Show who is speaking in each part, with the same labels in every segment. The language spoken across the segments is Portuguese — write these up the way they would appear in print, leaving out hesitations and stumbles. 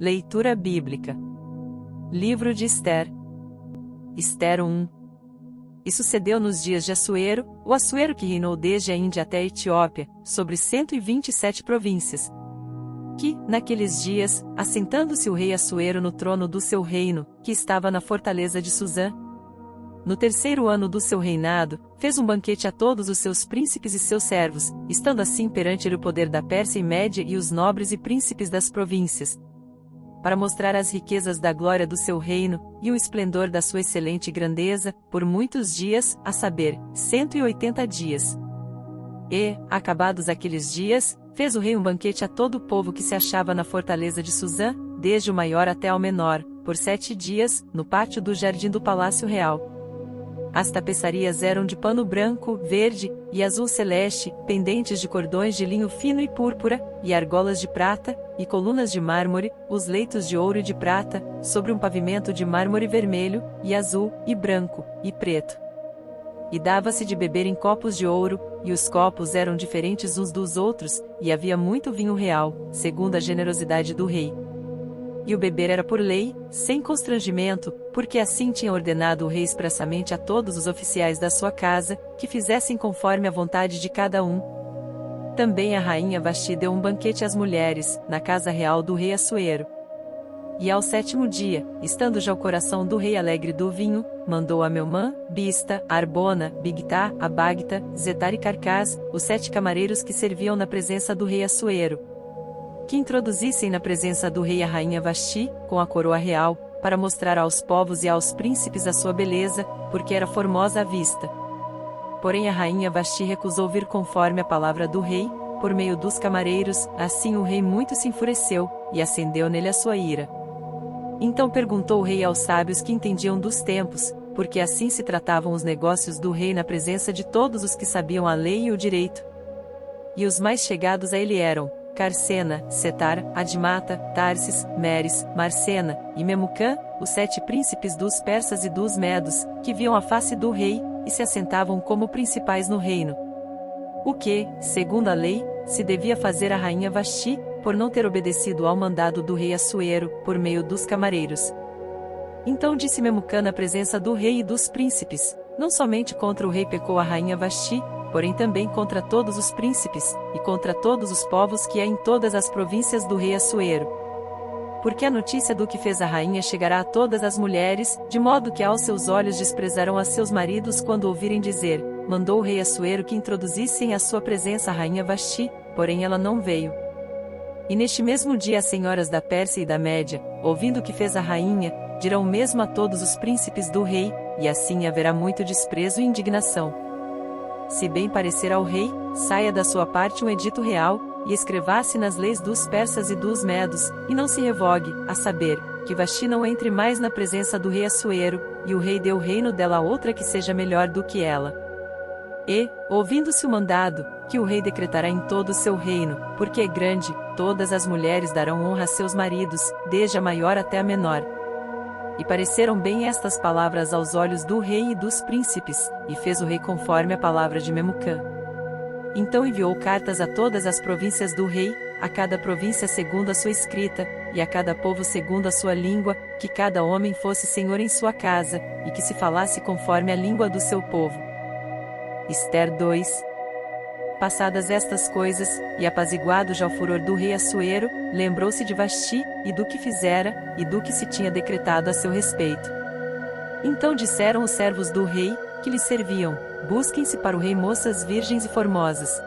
Speaker 1: Leitura bíblica. Livro de Ester. Ester 1. E sucedeu nos dias de Assuero, o Assuero que reinou desde a Índia até a Etiópia, sobre 127 províncias. Que, naqueles dias, assentando-se o rei Assuero no trono do seu reino, que estava na fortaleza de Susã, no terceiro ano do seu reinado, fez um banquete a todos os seus príncipes e seus servos, estando assim perante ele o poder da Pérsia e Média e os nobres e príncipes das províncias, para mostrar as riquezas da glória do seu reino, e o esplendor da sua excelente grandeza, por muitos dias, a saber, 180 dias. E, acabados aqueles dias, fez o rei um banquete a todo o povo que se achava na fortaleza de Susã, desde o maior até ao menor, por 7 dias, no pátio do jardim do palácio real. As tapeçarias eram de pano branco, verde e azul celeste, pendentes de cordões de linho fino e púrpura, e argolas de prata, e colunas de mármore, os leitos de ouro e de prata, sobre um pavimento de mármore vermelho, e azul, e branco, e preto. E dava-se de beber em copos de ouro, e os copos eram diferentes uns dos outros, e havia muito vinho real, segundo a generosidade do rei. E o beber era por lei, sem constrangimento, porque assim tinha ordenado o rei expressamente a todos os oficiais da sua casa, que fizessem conforme a vontade de cada um. Também a rainha Vasti deu um banquete às mulheres, na casa real do rei Assuero. E ao 7º dia, estando já o coração do rei alegre do vinho, mandou a Meumã, Bista, Arbona, Bigtá, Abagta, Zetar e Carcás, os 7 camareiros que serviam na presença do rei Assuero, que introduzissem na presença do rei a rainha Vasti, com a coroa real, para mostrar aos povos e aos príncipes a sua beleza, porque era formosa à vista. Porém a rainha Vasti recusou vir conforme a palavra do rei, por meio dos camareiros, assim o rei muito se enfureceu, e acendeu nele a sua ira. Então perguntou o rei aos sábios que entendiam dos tempos, porque assim se tratavam os negócios do rei na presença de todos os que sabiam a lei e o direito. E os mais chegados a ele eram Carcena, Setar, Admata, Tarsis, Meres, Marcena, e Memucã, os 7 príncipes dos persas e dos medos, que viam a face do rei, e se assentavam como principais no reino. O que, segundo a lei, se devia fazer a rainha Vasti, por não ter obedecido ao mandado do rei Assuero, por meio dos camareiros. Então disse Memucã na presença do rei e dos príncipes, não somente contra o rei pecou a rainha Vasti, porém também contra todos os príncipes, e contra todos os povos que há em todas as províncias do rei Assuero. Porque a notícia do que fez a rainha chegará a todas as mulheres, de modo que aos seus olhos desprezarão a seus maridos quando ouvirem dizer, mandou o rei Assuero que introduzissem à sua presença a rainha Vasti, porém ela não veio. E neste mesmo dia as senhoras da Pérsia e da Média, ouvindo o que fez a rainha, dirão mesmo a todos os príncipes do rei, e assim haverá muito desprezo e indignação. Se bem parecer ao rei, saia da sua parte um edito real, e escreva-se nas leis dos persas e dos medos, e não se revogue, a saber, que Vasti não entre mais na presença do rei Assuero, e o rei dê o reino dela a outra que seja melhor do que ela. E, ouvindo-se o mandado, que o rei decretará em todo o seu reino, porque é grande, todas as mulheres darão honra a seus maridos, desde a maior até a menor. E pareceram bem estas palavras aos olhos do rei e dos príncipes, e fez o rei conforme a palavra de Memucã. Então enviou cartas a todas as províncias do rei, a cada província segundo a sua escrita, e a cada povo segundo a sua língua, que cada homem fosse senhor em sua casa, e que se falasse conforme a língua do seu povo. Ester 2. Passadas estas coisas, e apaziguado já o furor do rei Assuero, lembrou-se de Vasti, e do que fizera, e do que se tinha decretado a seu respeito. Então disseram os servos do rei, que lhe serviam, busquem-se para o rei moças virgens e formosas.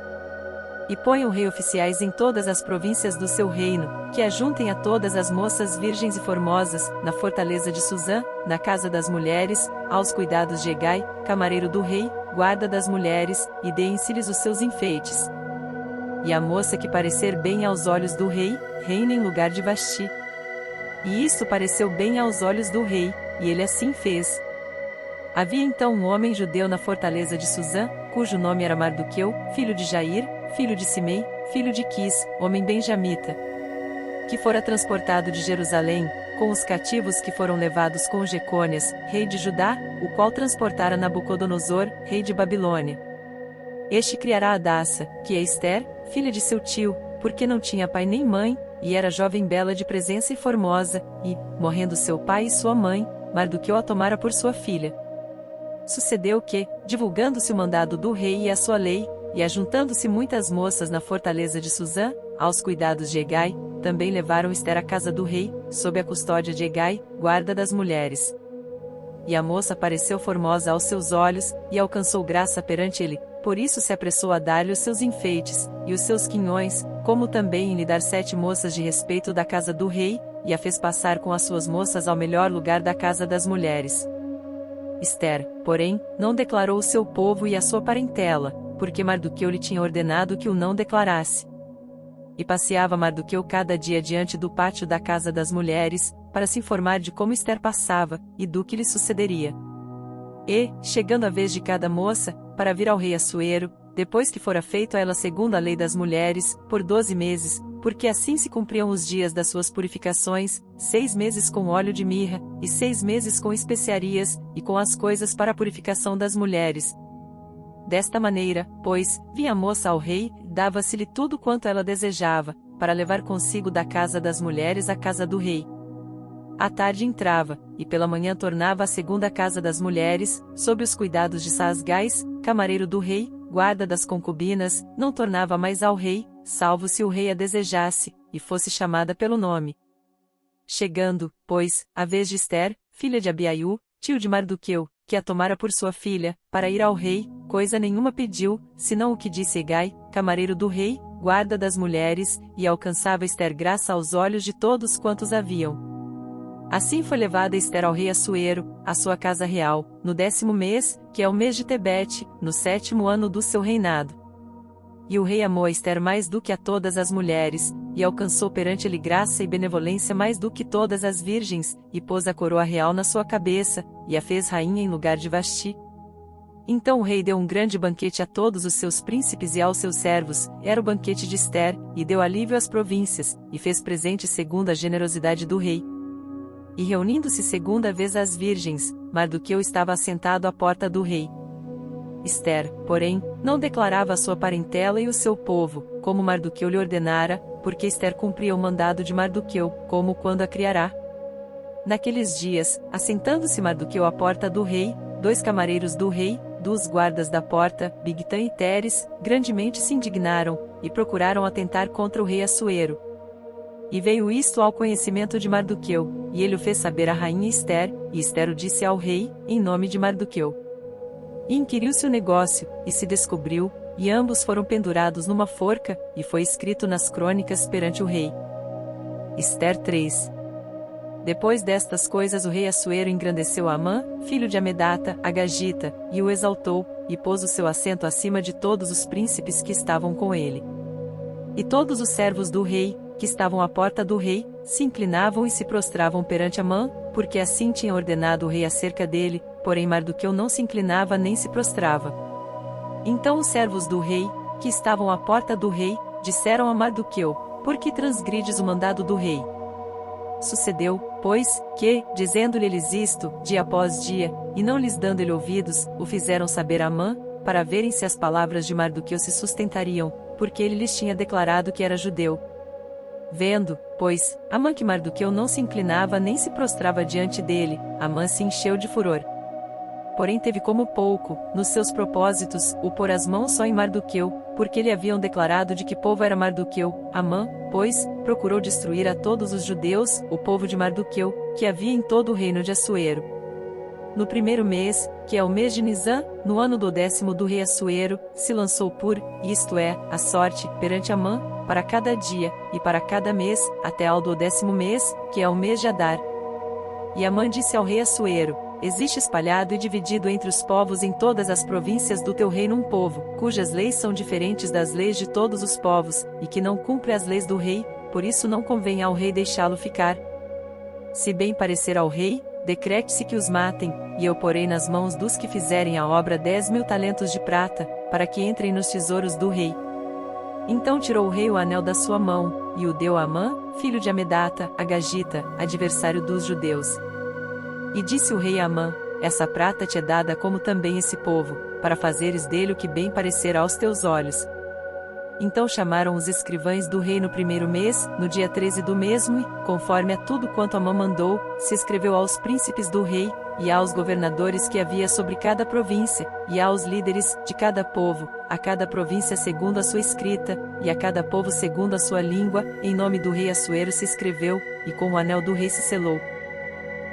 Speaker 1: E ponham o rei oficiais em todas as províncias do seu reino, que ajuntem a todas as moças virgens e formosas, na fortaleza de Susã, na casa das mulheres, aos cuidados de Hegai, camareiro do rei, guarda das mulheres, e deem-se-lhes os seus enfeites. E a moça que parecer bem aos olhos do rei, reina em lugar de Vasti. E isto pareceu bem aos olhos do rei, e ele assim fez. Havia então um homem judeu na fortaleza de Susã, cujo nome era Mardoqueu, filho de Jair, filho de Simei, filho de Quis, homem benjamita, que fora transportado de Jerusalém, com os cativos que foram levados com Jecônias, rei de Judá, o qual transportara Nabucodonosor, rei de Babilônia. Este criará Adassa, que é Ester, filha de seu tio, porque não tinha pai nem mãe, e era jovem bela de presença e formosa, e, morrendo seu pai e sua mãe, Mardoqueu a tomara por sua filha. Sucedeu que, divulgando-se o mandado do rei e a sua lei, e ajuntando-se muitas moças na fortaleza de Susã, aos cuidados de Hegai, também levaram Ester à casa do rei, sob a custódia de Hegai, guarda das mulheres. E a moça pareceu formosa aos seus olhos, e alcançou graça perante ele, por isso se apressou a dar-lhe os seus enfeites, e os seus quinhões, como também em lhe dar 7 moças de respeito da casa do rei, e a fez passar com as suas moças ao melhor lugar da casa das mulheres. Ester, porém, não declarou o seu povo e a sua parentela, porque Mardoqueu lhe tinha ordenado que o não declarasse. E passeava Mardoqueu cada dia diante do pátio da casa das mulheres, para se informar de como Ester passava, e do que lhe sucederia. E, chegando a vez de cada moça, para vir ao rei Assuero, depois que fora feito a ela segundo a lei das mulheres, por 12 meses, porque assim se cumpriam os dias das suas purificações, 6 meses com óleo de mirra, e 6 meses com especiarias, e com as coisas para a purificação das mulheres. Desta maneira, pois, vinha a moça ao rei, dava-se-lhe tudo quanto ela desejava, para levar consigo da casa das mulheres à casa do rei. À tarde entrava, e pela manhã tornava à segunda casa das mulheres, sob os cuidados de Saasgás, camareiro do rei, guarda das concubinas, não tornava mais ao rei, salvo se o rei a desejasse, e fosse chamada pelo nome. Chegando, pois, a vez de Ester, filha de Abiaiú, tio de Mardoqueu, que a tomara por sua filha, para ir ao rei, coisa nenhuma pediu, senão o que disse Hegai, camareiro do rei, guarda das mulheres, e alcançava Ester graça aos olhos de todos quantos haviam. Assim foi levada Ester ao rei Assuero, à sua casa real, no 10º mês, que é o mês de Tebete, no 7º ano do seu reinado. E o rei amou a Ester mais do que a todas as mulheres, e alcançou perante ele graça e benevolência mais do que todas as virgens, e pôs a coroa real na sua cabeça, e a fez rainha em lugar de Vasti. Então o rei deu um grande banquete a todos os seus príncipes e aos seus servos, era o banquete de Ester, e deu alívio às províncias, e fez presente segundo a generosidade do rei. E reunindo-se segunda vez as virgens, Mardoqueu estava assentado à porta do rei. Ester, porém, não declarava a sua parentela e o seu povo, como Mardoqueu lhe ordenara, porque Ester cumpria o mandado de Mardoqueu, como quando a criará. Naqueles dias, assentando-se Mardoqueu à porta do rei, 2 camareiros do rei, 2 guardas da porta, Bigtã e Teres, grandemente se indignaram, e procuraram atentar contra o rei Assuero. E veio isto ao conhecimento de Mardoqueu, e ele o fez saber à rainha Ester, e Ester o disse ao rei, em nome de Mardoqueu. E inquiriu-se o negócio, e se descobriu, e ambos foram pendurados numa forca, e foi escrito nas crônicas perante o rei. Ester 3. Depois destas coisas o rei Assuero engrandeceu Amã, filho de Amedata, Agagita, e o exaltou, e pôs o seu assento acima de todos os príncipes que estavam com ele. E todos os servos do rei, que estavam à porta do rei, se inclinavam e se prostravam perante Amã, porque assim tinha ordenado o rei acerca dele, porém Mardoqueu não se inclinava nem se prostrava. Então os servos do rei, que estavam à porta do rei, disseram a Mardoqueu, por que transgrides o mandado do rei? Sucedeu, pois, que, dizendo-lhe eles isto, dia após dia, e não lhes dando-lhe ouvidos, o fizeram saber a Amã, para verem se as palavras de Mardoqueu se sustentariam, porque ele lhes tinha declarado que era judeu. Vendo, pois, Amã que Mardoqueu não se inclinava nem se prostrava diante dele, Amã se encheu de furor. Porém teve como pouco, nos seus propósitos, o pôr as mãos só em Mardoqueu, porque lhe haviam declarado de que povo era Mardoqueu. Amã, pois, procurou destruir a todos os judeus, o povo de Mardoqueu, que havia em todo o reino de Assuero. No 1º mês, que é o mês de Nisã, no ano do 10º do rei Assuero, se lançou isto é, a sorte, perante Amã, para cada dia, e para cada mês, até ao do 10º mês, que é o mês de Adar. E Amã disse ao rei Assuero, existe espalhado e dividido entre os povos em todas as províncias do teu reino um povo, cujas leis são diferentes das leis de todos os povos, e que não cumpre as leis do rei, por isso não convém ao rei deixá-lo ficar. Se bem parecer ao rei, decrete-se que os matem, e eu porei nas mãos dos que fizerem a obra 10.000 talentos de prata, para que entrem nos tesouros do rei. Então tirou o rei o anel da sua mão, e o deu a Amã, filho de Amedata, Agagita, adversário dos judeus. E disse o rei a Amã, essa prata te é dada como também esse povo, para fazeres dele o que bem parecer aos teus olhos. Então chamaram os escrivães do rei no primeiro mês, no dia 13 do mesmo, e, conforme a tudo quanto Amã mandou, se escreveu aos príncipes do rei, e aos governadores que havia sobre cada província, e aos líderes de cada povo, a cada província segundo a sua escrita, e a cada povo segundo a sua língua, em nome do rei Assuero se escreveu, e com o anel do rei se selou.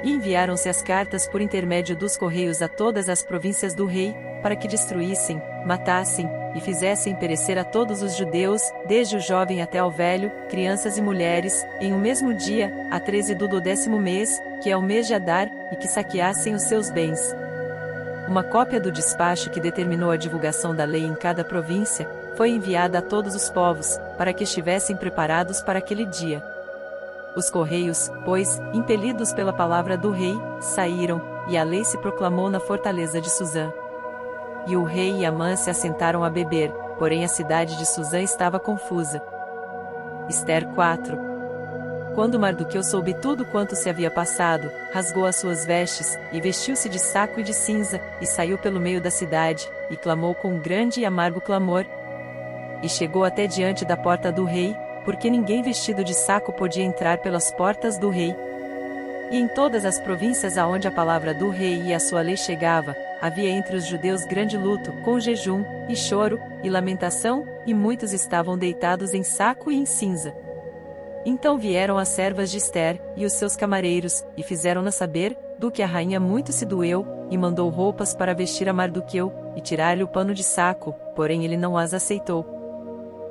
Speaker 1: E enviaram-se as cartas por intermédio dos correios a todas as províncias do rei, para que destruíssem, matassem, e fizessem perecer a todos os judeus, desde o jovem até ao velho, crianças e mulheres, em um mesmo dia, a 13 do 10º mês, que é o mês de Adar, e que saqueassem os seus bens. Uma cópia do despacho que determinou a divulgação da lei em cada província, foi enviada a todos os povos, para que estivessem preparados para aquele dia. Os correios, pois, impelidos pela palavra do rei, saíram, e a lei se proclamou na fortaleza de Suzã. E o rei e Amã se assentaram a beber, porém a cidade de Suzã estava confusa. Ester 4. Quando Mardoqueu soube tudo quanto se havia passado, rasgou as suas vestes, e vestiu-se de saco e de cinza, e saiu pelo meio da cidade, e clamou com grande e amargo clamor. E chegou até diante da porta do rei, porque ninguém vestido de saco podia entrar pelas portas do rei. E em todas as províncias aonde a palavra do rei e a sua lei chegava, havia entre os judeus grande luto, com jejum, e choro, e lamentação, e muitos estavam deitados em saco e em cinza. Então vieram as servas de Ester, e os seus camareiros, e fizeram-na saber, do que a rainha muito se doeu, e mandou roupas para vestir a Mardoqueu, e tirar-lhe o pano de saco, porém ele não as aceitou.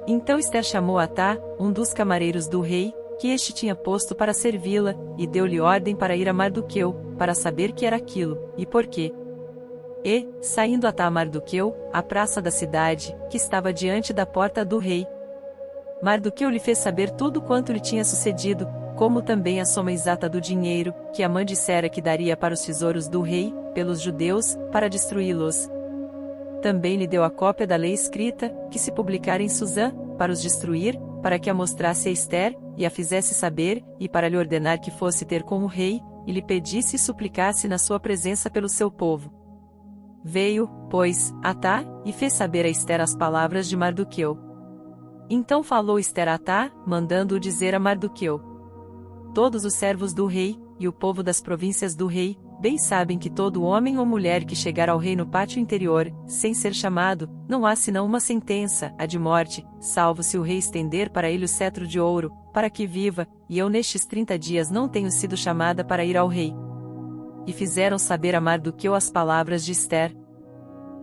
Speaker 1: Então Ester chamou Atá, um dos camareiros do rei, que este tinha posto para servi-la, e deu-lhe ordem para ir a Mardoqueu, para saber que era aquilo, e por quê. E, saindo Atá a Mardoqueu, à praça da cidade, que estava diante da porta do rei, Mardoqueu lhe fez saber tudo quanto lhe tinha sucedido, como também a soma exata do dinheiro, que Amã dissera que daria para os tesouros do rei, pelos judeus, para destruí-los. Também lhe deu a cópia da lei escrita, que se publicara em Suzã, para os destruir, para que a mostrasse a Ester, e a fizesse saber, e para lhe ordenar que fosse ter com o rei, e lhe pedisse e suplicasse na sua presença pelo seu povo. Veio, pois, Atá, e fez saber a Ester as palavras de Mardoqueu. Então falou Ester a Atá, mandando-o dizer a Mardoqueu. Todos os servos do rei, e o povo das províncias do rei, bem sabem que todo homem ou mulher que chegar ao rei no pátio interior, sem ser chamado, não há senão uma sentença, a de morte, salvo se o rei estender para ele o cetro de ouro, para que viva, e eu nestes 30 dias não tenho sido chamada para ir ao rei. E fizeram saber a Mardoqueu as palavras de Ester.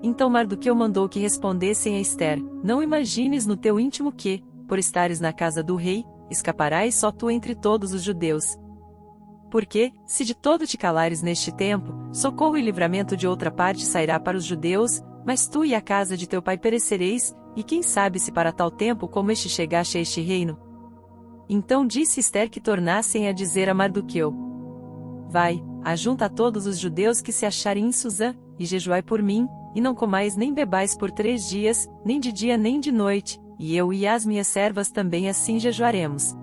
Speaker 1: Então Mardoqueu mandou que respondessem a Ester, não imagines no teu íntimo que, por estares na casa do rei, escaparás só tu entre todos os judeus. Porque, se de todo te calares neste tempo, socorro e livramento de outra parte sairá para os judeus, mas tu e a casa de teu pai perecereis, e quem sabe se para tal tempo como este chegaste a este reino. Então disse Ester que tornassem a dizer a Mardoqueu. Vai, ajunta a todos os judeus que se acharem em Suzã, e jejuai por mim, e não comais nem bebais por 3 dias, nem de dia nem de noite, e eu e as minhas servas também assim jejuaremos.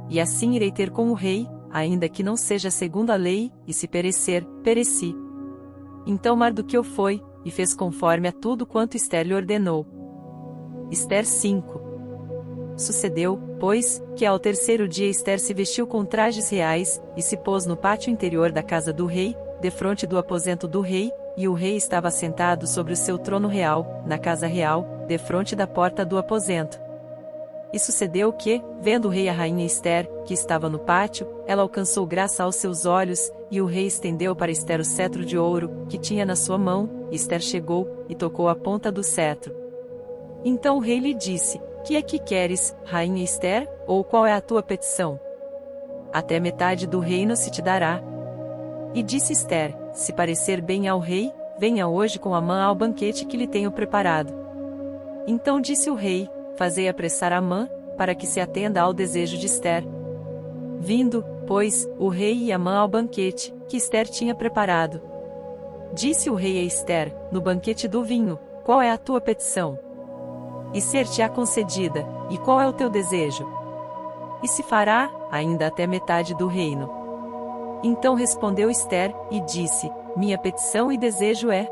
Speaker 1: E assim irei ter com o rei, ainda que não seja segundo a lei, e se perecer, pereci. Então Mardoqueu foi, e fez conforme a tudo quanto Ester lhe ordenou. Ester 5. Sucedeu, pois, que ao 3º dia Ester se vestiu com trajes reais, e se pôs no pátio interior da casa do rei, defronte do aposento do rei, e o rei estava sentado sobre o seu trono real, na casa real, defronte da porta do aposento. E sucedeu que, vendo o rei a rainha Ester, que estava no pátio, ela alcançou graça aos seus olhos, e o rei estendeu para Ester o cetro de ouro, que tinha na sua mão, e Ester chegou, e tocou a ponta do cetro. Então o rei lhe disse, que é que queres, rainha Ester, ou qual é a tua petição? Até metade do reino se te dará. E disse Ester, se parecer bem ao rei, venha hoje com Amã ao banquete que lhe tenho preparado. Então disse o rei, fazei apressar Amã, para que se atenda ao desejo de Ester. Vindo, pois, o rei e Amã ao banquete, que Ester tinha preparado. Disse o rei a Ester, no banquete do vinho, qual é a tua petição? E ser-te-á concedida, e qual é o teu desejo? E se fará, ainda até metade do reino. Então respondeu Ester, e disse, minha petição e desejo é: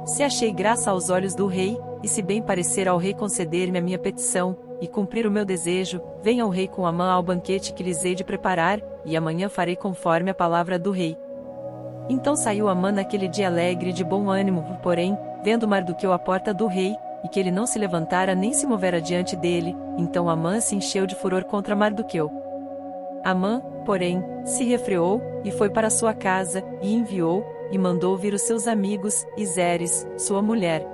Speaker 1: se achei graça aos olhos do rei, e se bem parecer ao rei conceder-me a minha petição, e cumprir o meu desejo, venha o rei com Amã ao banquete que lhes hei de preparar, e amanhã farei conforme a palavra do rei. Então saiu Amã naquele dia alegre e de bom ânimo, porém, vendo Mardoqueu à porta do rei, e que ele não se levantara nem se movera diante dele, então Amã se encheu de furor contra Mardoqueu. Amã, porém, se refreou, e foi para sua casa, e enviou, e mandou vir os seus amigos, e Zeres, sua mulher.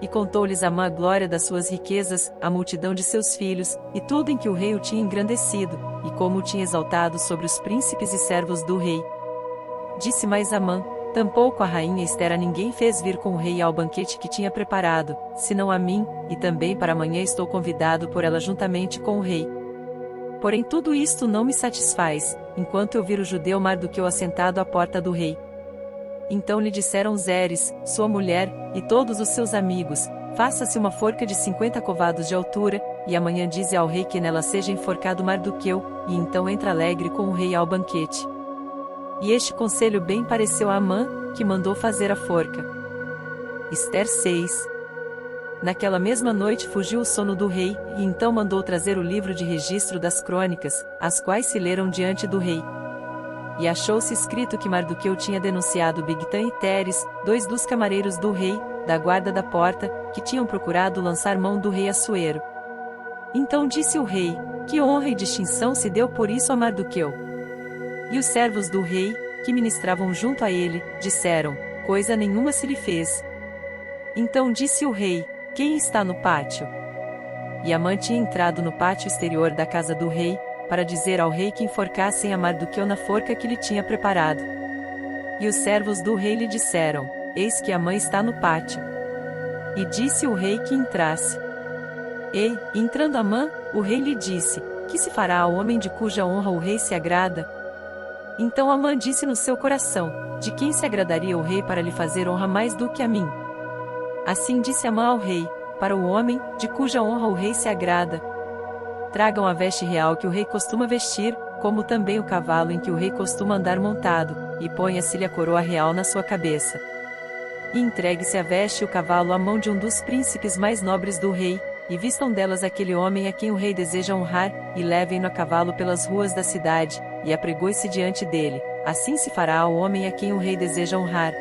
Speaker 1: E contou-lhes Amã a glória das suas riquezas, a multidão de seus filhos, e tudo em que o rei o tinha engrandecido, e como o tinha exaltado sobre os príncipes e servos do rei. Disse mais Amã: tampouco a rainha Ester a ninguém fez vir com o rei ao banquete que tinha preparado, senão a mim, e também para amanhã estou convidado por ela juntamente com o rei. Porém tudo isto não me satisfaz, enquanto eu vir o judeu Mardoqueu assentado à porta do rei. Então lhe disseram Zeres, sua mulher, e todos os seus amigos: faça-se uma forca de 50 covados de altura, e amanhã dize ao rei que nela seja enforcado Mardoqueu, e então entra alegre com o rei ao banquete. E este conselho bem pareceu a Amã, que mandou fazer a forca. Ester 6. Naquela mesma noite fugiu o sono do rei, e então mandou trazer o livro de registro das crônicas, as quais se leram diante do rei. E achou-se escrito que Mardoqueu tinha denunciado Bigtã e Teres, dois dos camareiros do rei, da guarda da porta, que tinham procurado lançar mão do rei Assuero. Então disse o rei: que honra e distinção se deu por isso a Mardoqueu. E os servos do rei, que ministravam junto a ele, disseram: coisa nenhuma se lhe fez. Então disse o rei: quem está no pátio? E Amã tinha entrado no pátio exterior da casa do rei, para dizer ao rei que enforcassem a Mardoqueu na forca que lhe tinha preparado. E os servos do rei lhe disseram: eis que Amã está no pátio. E disse o rei que entrasse. E, entrando Amã, o rei lhe disse: que se fará ao homem de cuja honra o rei se agrada? Então Amã disse no seu coração: de quem se agradaria o rei para lhe fazer honra mais do que a mim? Assim disse Amã ao rei: para o homem, de cuja honra o rei se agrada, tragam a veste real que o rei costuma vestir, como também o cavalo em que o rei costuma andar montado, e ponha-se-lhe a coroa real na sua cabeça. E entregue-se a veste e o cavalo à mão de um dos príncipes mais nobres do rei, e vistam delas aquele homem a quem o rei deseja honrar, e levem-no a cavalo pelas ruas da cidade, e apregoe-se diante dele. Assim se fará ao homem a quem o rei deseja honrar.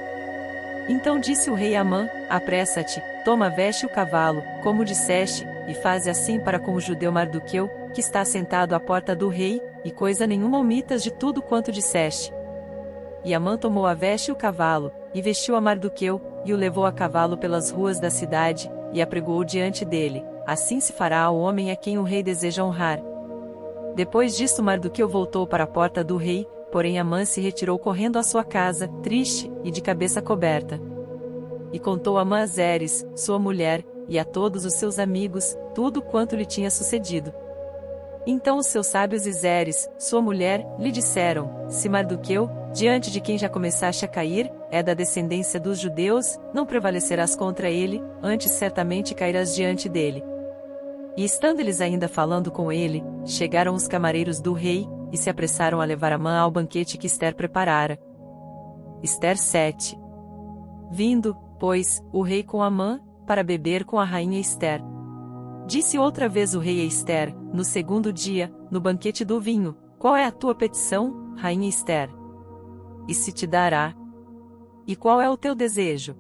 Speaker 1: Então disse o rei a Amã: apressa-te, toma a veste e o cavalo, como disseste, e faze assim para com o judeu Mardoqueu, que está sentado à porta do rei, e coisa nenhuma omitas de tudo quanto disseste. E Amã tomou a veste e o cavalo, e vestiu a Mardoqueu, e o levou a cavalo pelas ruas da cidade, e apregoou diante dele. Assim se fará ao homem a quem o rei deseja honrar. Depois disto Mardoqueu voltou para a porta do rei, porém Amã se retirou correndo à sua casa, triste, e de cabeça coberta. E contou Amã a Zeres, sua mulher, e a todos os seus amigos, tudo quanto lhe tinha sucedido. Então os seus sábios e Zeres, sua mulher, lhe disseram: se Mardoqueu, diante de quem já começaste a cair, é da descendência dos judeus, não prevalecerás contra ele, antes certamente cairás diante dele. E estando eles ainda falando com ele, chegaram os camareiros do rei, e se apressaram a levar Amã ao banquete que Ester preparara. Ester 7. Vindo, pois, o rei com Amã, para beber com a rainha Ester. Disse outra vez o rei a Ester, no segundo dia, no banquete do vinho: qual é a tua petição, rainha Ester? E se te dará. E qual é o teu desejo?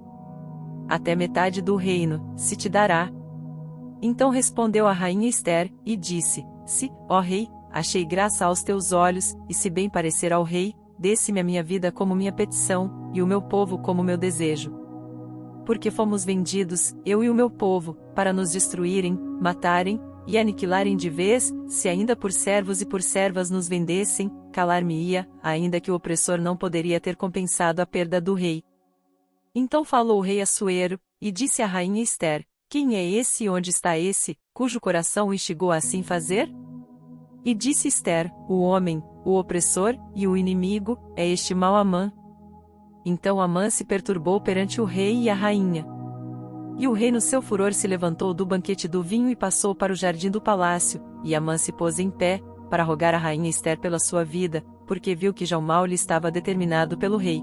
Speaker 1: Até metade do reino, se te dará. Então respondeu a rainha Ester, e disse: se, ó rei, achei graça aos teus olhos, e se bem parecer ao rei, dê-se-me a minha vida como minha petição, e o meu povo como meu desejo. Porque fomos vendidos, eu e o meu povo, para nos destruírem, matarem, e aniquilarem de vez, se ainda por servos e por servas nos vendessem, calar-me-ia, ainda que o opressor não poderia ter compensado a perda do rei. Então falou o rei Assuero, e disse à rainha Ester: quem é esse e onde está esse, cujo coração o instigou a assim fazer? E disse Ester: o homem, o opressor, e o inimigo, é este mau Amã. Então Amã se perturbou perante o rei e a rainha. E o rei no seu furor se levantou do banquete do vinho e passou para o jardim do palácio, e Amã se pôs em pé, para rogar a rainha Ester pela sua vida, porque viu que já o mal lhe estava determinado pelo rei.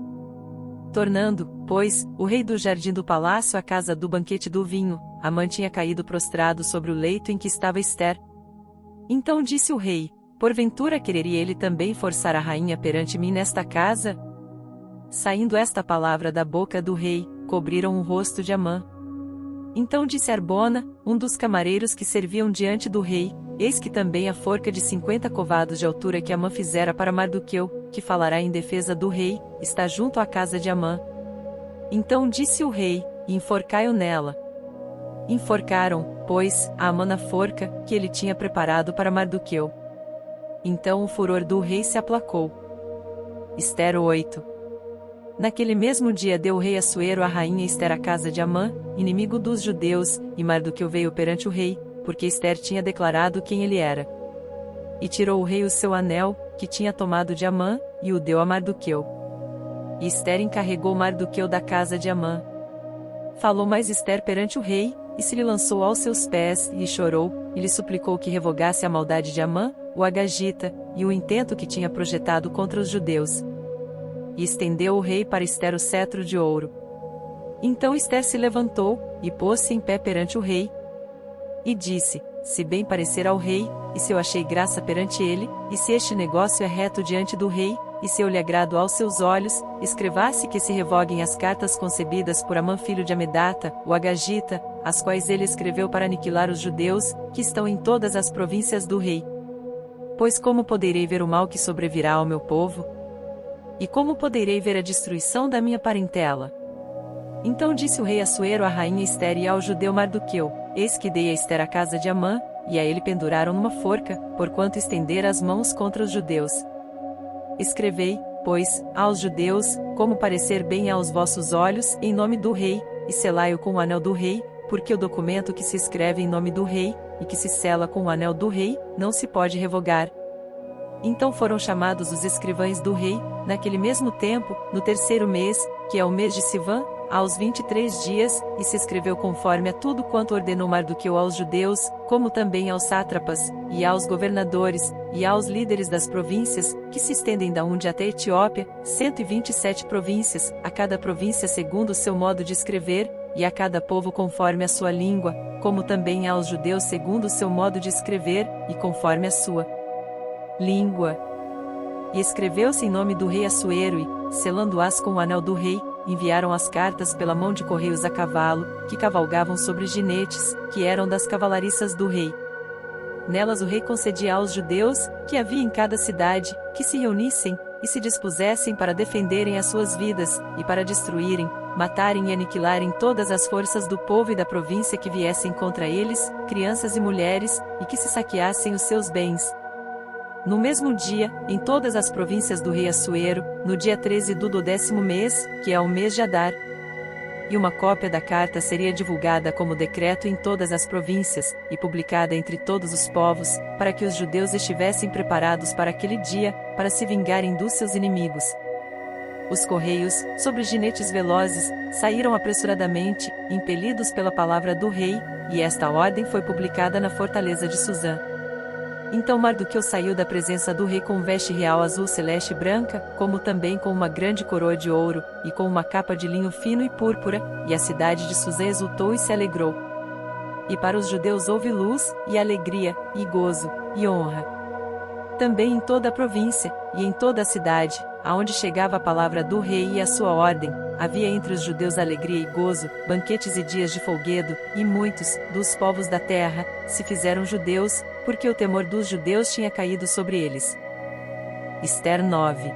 Speaker 1: Tornando, pois, o rei do jardim do palácio à casa do banquete do vinho, Amã tinha caído prostrado sobre o leito em que estava Ester. Então disse o rei: porventura quereria ele também forçar a rainha perante mim nesta casa? Saindo esta palavra da boca do rei, cobriram o rosto de Amã. Então disse Arbona, um dos camareiros que serviam diante do rei: eis que também a forca de 50 covados de altura que Amã fizera para Mardoqueu, que falará em defesa do rei, está junto à casa de Amã. Então disse o rei: enforcai-o nela. Enforcaram, pois, a Amã na forca, que ele tinha preparado para Mardoqueu. Então o furor do rei se aplacou. Ester 8. Naquele mesmo dia deu o rei Assuero à rainha Ester à casa de Amã, inimigo dos judeus, e Mardoqueu veio perante o rei, porque Ester tinha declarado quem ele era. E tirou o rei o seu anel, que tinha tomado de Amã, e o deu a Mardoqueu. E Ester encarregou Mardoqueu da casa de Amã. Falou mais Ester perante o rei, e se lhe lançou aos seus pés, e chorou, e lhe suplicou que revogasse a maldade de Amã, o agagita, e o intento que tinha projetado contra os judeus. E estendeu o rei para Ester o cetro de ouro. Então Ester se levantou, e pôs-se em pé perante o rei, e disse: se bem parecer ao rei, e se eu achei graça perante ele, e se este negócio é reto diante do rei, e se eu lhe agrado aos seus olhos, escreva-se que se revoguem as cartas concebidas por Amã filho de Amedata, o agagita, as quais ele escreveu para aniquilar os judeus, que estão em todas as províncias do rei. Pois como poderei ver o mal que sobrevirá ao meu povo? E como poderei ver a destruição da minha parentela? Então disse o rei Assuero à rainha Ester e ao judeu Mardoqueu: eis que dei a Ester a casa de Amã, e a ele penduraram numa forca, porquanto estendera as mãos contra os judeus. Escrevei, pois, aos judeus, como parecer bem aos vossos olhos, em nome do rei, e selai-o com o anel do rei, porque o documento que se escreve em nome do rei, e que se sela com o anel do rei, não se pode revogar. Então foram chamados os escrivães do rei, naquele mesmo tempo, no terceiro mês, que é o mês de Sivã, aos 23 dias, e se escreveu conforme a tudo quanto ordenou Mardoqueu aos judeus, como também aos sátrapas, e aos governadores, e aos líderes das províncias, que se estendem da Índia até a Etiópia, 127 províncias, a cada província segundo o seu modo de escrever, e a cada povo conforme a sua língua, como também aos judeus segundo o seu modo de escrever, e conforme a sua língua. E escreveu-se em nome do rei Assuero e, selando-as com o anel do rei, enviaram as cartas pela mão de correios a cavalo, que cavalgavam sobre ginetes, que eram das cavalariças do rei. Nelas o rei concedia aos judeus, que havia em cada cidade, que se reunissem, e se dispusessem para defenderem as suas vidas, e para destruírem, matarem e aniquilarem todas as forças do povo e da província que viessem contra eles, crianças e mulheres, e que se saqueassem os seus bens. No mesmo dia, em todas as províncias do rei Assuero, no dia 13 do 10º mês, que é o mês de Adar. E uma cópia da carta seria divulgada como decreto em todas as províncias, e publicada entre todos os povos, para que os judeus estivessem preparados para aquele dia, para se vingarem dos seus inimigos. Os correios, sobre ginetes velozes, saíram apressuradamente, impelidos pela palavra do rei, e esta ordem foi publicada na fortaleza de Suzã. Então Mardoqueu saiu da presença do rei com veste real azul celeste e branca, como também com uma grande coroa de ouro, e com uma capa de linho fino e púrpura, e a cidade de Suzã exultou e se alegrou. E para os judeus houve luz, e alegria, e gozo, e honra. Também em toda a província, e em toda a cidade, aonde chegava a palavra do rei e a sua ordem, havia entre os judeus alegria e gozo, banquetes e dias de folguedo, e muitos, dos povos da terra, se fizeram judeus, porque o temor dos judeus tinha caído sobre eles. Ester 9.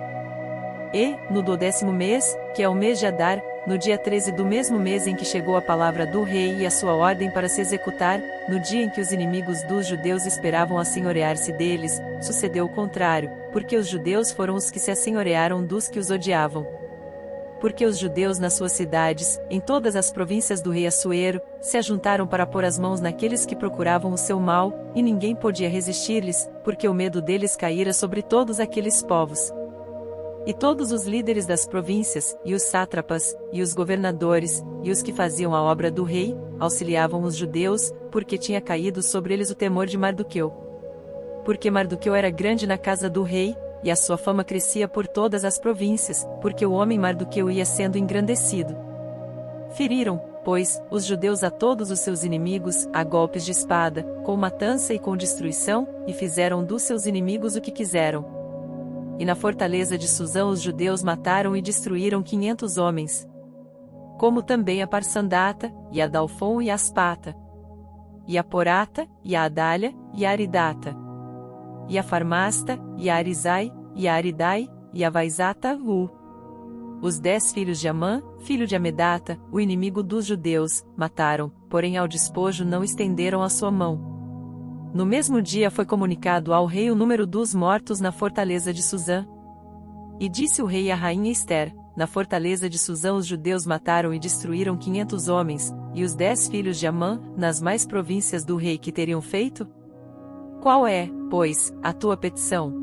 Speaker 1: E, no 10º mês, que é o mês de Adar, no dia 13 do mesmo mês em que chegou a palavra do rei e a sua ordem para se executar, no dia em que os inimigos dos judeus esperavam assenhorear-se deles, sucedeu o contrário, porque os judeus foram os que se assenhorearam dos que os odiavam. Porque os judeus nas suas cidades, em todas as províncias do rei Assuero, se ajuntaram para pôr as mãos naqueles que procuravam o seu mal, e ninguém podia resistir-lhes, porque o medo deles caíra sobre todos aqueles povos. E todos os líderes das províncias, e os sátrapas, e os governadores, e os que faziam a obra do rei, auxiliavam os judeus, porque tinha caído sobre eles o temor de Mardoqueu. Porque Mardoqueu era grande na casa do rei, e a sua fama crescia por todas as províncias, porque o homem Mardoqueu ia sendo engrandecido. Feriram, pois, os judeus a todos os seus inimigos, a golpes de espada, com matança e com destruição, e fizeram dos seus inimigos o que quiseram. E na fortaleza de Susã os judeus mataram e destruíram 500 homens. Como também a Parsandata, e a Dalfon e a Aspata, e a Porata, e a Adália, e a Aridata, e a Farmasta, e a Arizai, e a Aridai, e a Vaizata, os 10 filhos de Amã, filho de Amedata, o inimigo dos judeus, mataram, porém ao despojo não estenderam a sua mão. No mesmo dia foi comunicado ao rei o número dos mortos na fortaleza de Susã. E disse o rei à rainha Ester: na fortaleza de Susã os judeus mataram e destruíram 500 homens, e os 10 filhos de Amã, nas mais províncias do rei que teriam feito? Qual é, pois, a tua petição?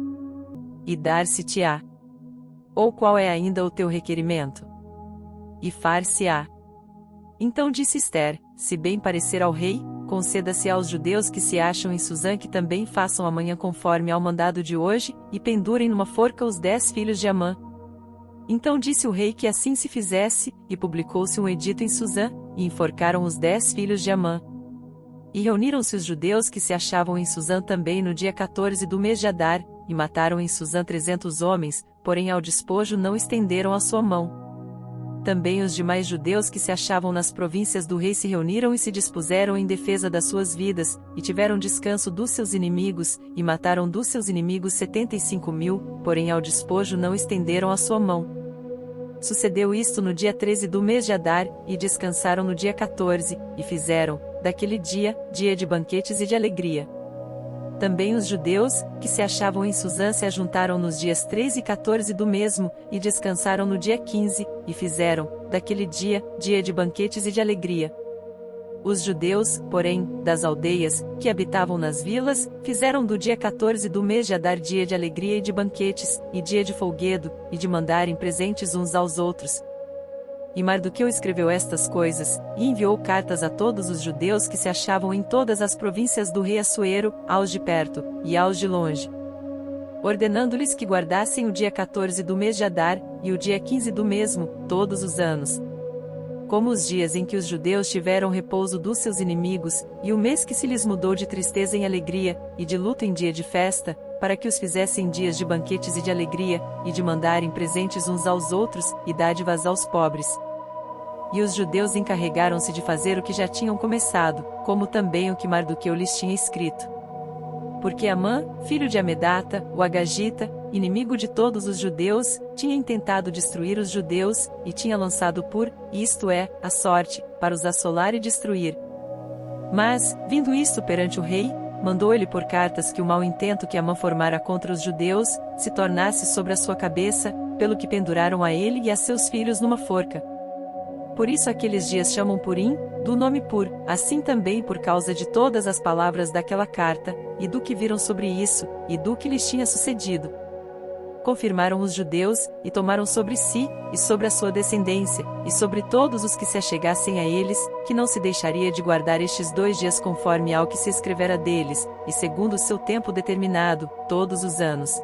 Speaker 1: E dar-se-te-á. Ou qual é ainda o teu requerimento? E far-se-á. Então disse Ester: se bem parecer ao rei, conceda-se aos judeus que se acham em Susã que também façam amanhã conforme ao mandado de hoje, e pendurem numa forca os 10 filhos de Amã. Então disse o rei que assim se fizesse, e publicou-se um edito em Susã, e enforcaram os 10 filhos de Amã. E reuniram-se os judeus que se achavam em Susã também no dia 14 do mês de Adar, e mataram em Susã 300 homens, porém ao despojo não estenderam a sua mão. Também os demais judeus que se achavam nas províncias do rei se reuniram e se dispuseram em defesa das suas vidas, e tiveram descanso dos seus inimigos, e mataram dos seus inimigos 75.000, porém ao despojo não estenderam a sua mão. Sucedeu isto no dia 13 do mês de Adar, e descansaram no dia 14, e fizeram, daquele dia, dia de banquetes e de alegria. Também os judeus, que se achavam em Susã se ajuntaram nos dias 13 e 14 do mesmo, e descansaram no dia 15, e fizeram, daquele dia, dia de banquetes e de alegria. Os judeus, porém, das aldeias, que habitavam nas vilas, fizeram do dia 14 do mês de Adar dia de alegria e de banquetes, e dia de folguedo, e de mandarem presentes uns aos outros. E Mardoqueu escreveu estas coisas, e enviou cartas a todos os judeus que se achavam em todas as províncias do rei Assuero, aos de perto, e aos de longe, ordenando-lhes que guardassem o dia 14 do mês de Adar, e o dia 15 do mesmo, todos os anos, como os dias em que os judeus tiveram repouso dos seus inimigos, e o mês que se lhes mudou de tristeza em alegria, e de luto em dia de festa, para que os fizessem dias de banquetes e de alegria, e de mandarem presentes uns aos outros, e dádivas aos pobres. E os judeus encarregaram-se de fazer o que já tinham começado, como também o que Mardoqueu lhes tinha escrito. Porque Amã, filho de Amedata, o Agagita, inimigo de todos os judeus, tinha intentado destruir os judeus, e tinha lançado isto é, a sorte, para os assolar e destruir. Mas, vindo isto perante o rei, mandou ele por cartas que o mau intento que Amã formara contra os judeus, se tornasse sobre a sua cabeça, pelo que penduraram a ele e a seus filhos numa forca. Por isso aqueles dias chamam Purim, do nome Pur, assim também por causa de todas as palavras daquela carta, e do que viram sobre isso, e do que lhes tinha sucedido. Confirmaram os judeus, e tomaram sobre si, e sobre a sua descendência, e sobre todos os que se achegassem a eles, que não se deixaria de guardar estes 2 dias conforme ao que se escrevera deles, e segundo o seu tempo determinado, todos os anos.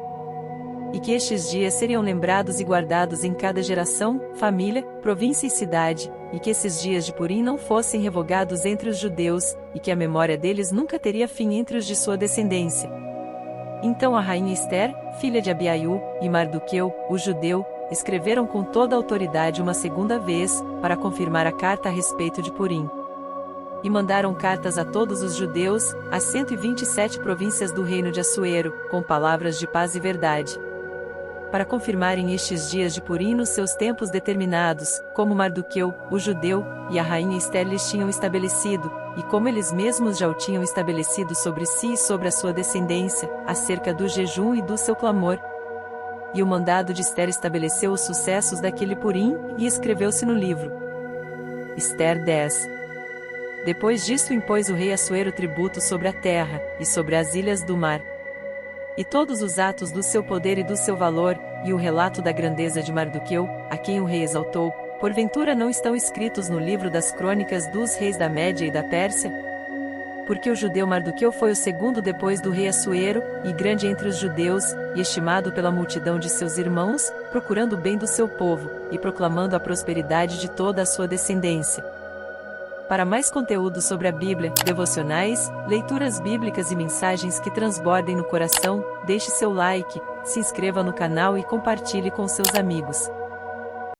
Speaker 1: E que estes dias seriam lembrados e guardados em cada geração, família, província e cidade, e que esses dias de Purim não fossem revogados entre os judeus, e que a memória deles nunca teria fim entre os de sua descendência. Então a rainha Ester, filha de Abiaiú, e Mardoqueu, o judeu, escreveram com toda a autoridade uma segunda vez, para confirmar a carta a respeito de Purim. E mandaram cartas a todos os judeus, às 127 províncias do reino de Assuero, com palavras de paz e verdade, para confirmarem estes dias de Purim nos seus tempos determinados, como Mardoqueu, o judeu, e a rainha Ester lhes tinham estabelecido, e como eles mesmos já o tinham estabelecido sobre si e sobre a sua descendência, acerca do jejum e do seu clamor. E o mandado de Ester estabeleceu os sucessos daquele Purim, e escreveu-se no livro. Ester 10. Depois disto impôs o rei Assuero tributo sobre a terra, e sobre as ilhas do mar. E todos os atos do seu poder e do seu valor, e o relato da grandeza de Mardoqueu, a quem o rei exaltou, porventura não estão escritos no livro das crônicas dos reis da Média e da Pérsia? Porque o judeu Mardoqueu foi o segundo depois do rei Assuero, e grande entre os judeus, e estimado pela multidão de seus irmãos, procurando o bem do seu povo, e proclamando a prosperidade de toda a sua descendência. Para mais conteúdo sobre a Bíblia, devocionais, leituras bíblicas e mensagens que transbordem no coração, deixe seu like, se inscreva no canal e compartilhe com seus amigos.